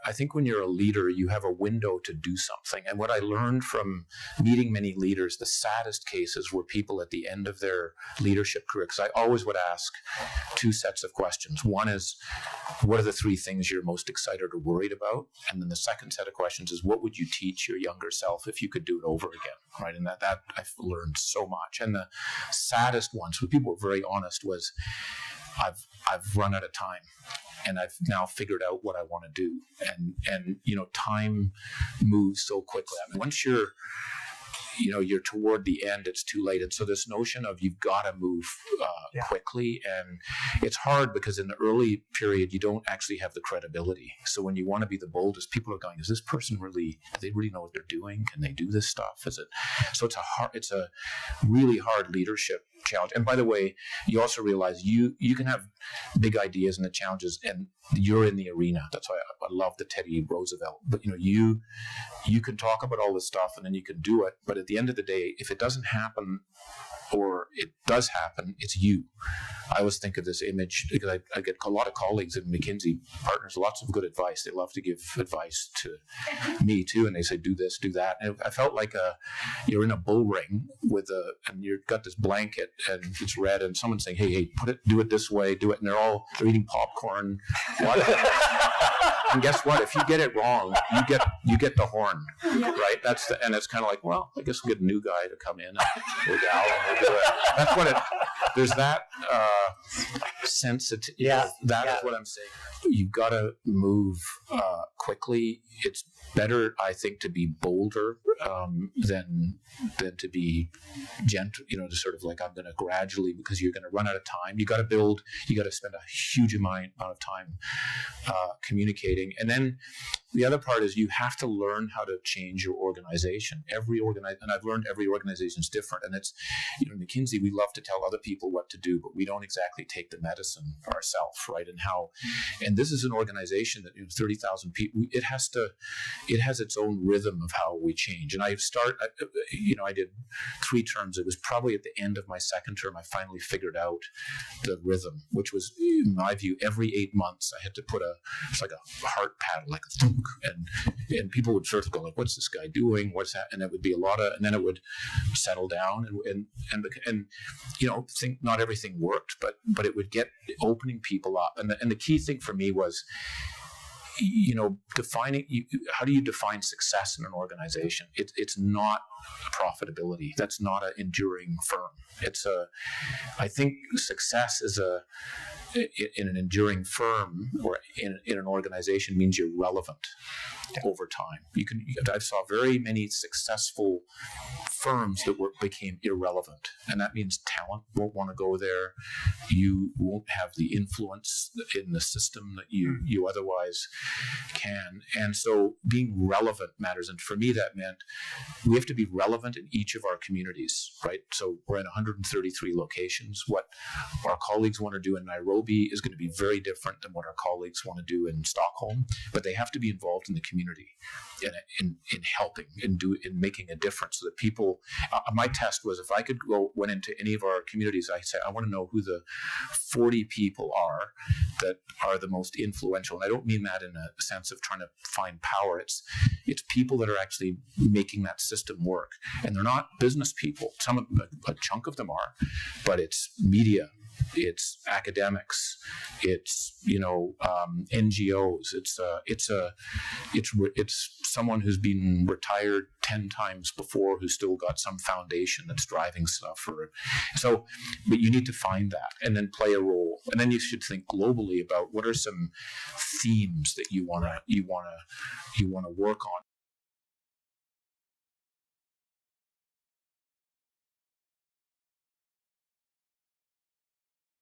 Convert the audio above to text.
I think when you're a leader, you have a window to do something. And what I learned from meeting many leaders, the saddest cases were people at the end of their leadership career, because I always would ask two sets of questions. One is, what are the three things you're most excited or worried about? And then the second set of questions is, what would you teach your younger self if you could do it over again? Right. And that I've learned so much. And the saddest ones, when people were very honest, was I've run out of time. And I've now figured out what I want to do. And time moves so quickly. I mean, once you're toward the end, it's too late. And so this notion of you've got to move quickly, and it's hard because in the early period, you don't actually have the credibility. So when you want to be the boldest, people are going, is this person do they really know what they're doing? Can they do this stuff? So it's a really hard leadership challenge. And by the way, you also realize you can have big ideas and the challenges, and you're in the arena. That's why I love the Teddy Roosevelt. But you can talk about all this stuff and then you can do it. But at the end of the day, if it doesn't happen, or it does happen, it's you. I always think of this image because I get a lot of colleagues in McKinsey partners, lots of good advice. They love to give advice to me too, and they say, do this, do that. And I felt like you're in a bull ring and you've got this blanket and it's red, and someone's saying, hey, do it this way, do it, and they're eating popcorn. And guess what? If you get it wrong, you get the horn, right? And it's kind of like, well, I guess we'll get a new guy to come in or gal, and we'll do it. That's what there's that sensitivity. Yeah, that is what I'm saying. You've got to move quickly. It's better, I think, to be bolder than to be gentle, to sort of like, I'm going to gradually, because you're going to run out of time. You got to spend a huge amount of time communicating. And then the other part is you have to learn how to change your organization. And I've learned every organization is different. And it's, in McKinsey, we love to tell other people what to do, but we don't exactly take the medicine ourselves, right? And this is an organization that 30,000 people. It has its own rhythm of how we change. And I did 3 terms. It was probably at the end of my second term, I finally figured out the rhythm, which was, in my view, every 8 months I had to put it's like a heart paddle, like a thunk, and people would sort of go like, what's this guy doing? What's that? And it would be and then it would settle down and think not everything worked, but it would get opening people up. And the key thing for me was, defining, how do you define success in an organization? It's not profitability. That's not an enduring firm. I think success is in an enduring firm or in an organization means you're relevant over time. I saw very many successful firms that became irrelevant, and that means talent won't want to go there. You won't have the influence in the system that you otherwise can. And so being relevant matters. And for me, that meant we have to be relevant in each of our communities, right? So we're in 133 locations. What our colleagues want to do in Nairobi is going to be very different than what our colleagues want to do in Stockholm, but they have to be involved in the community in helping in making a difference so that people, my test was if I went into any of our communities, I said, I want to know who the 40 people are that are the most influential. And I don't mean that in a sense of trying to find power. It's people that are actually making that system work. And they're not business people. A chunk of them are, but it's media, it's academics, it's NGOs, it's someone who's been retired 10 times before who's still got some foundation that's driving stuff. But you need to find that and then play a role. And then you should think globally about what are some themes that you want to work on.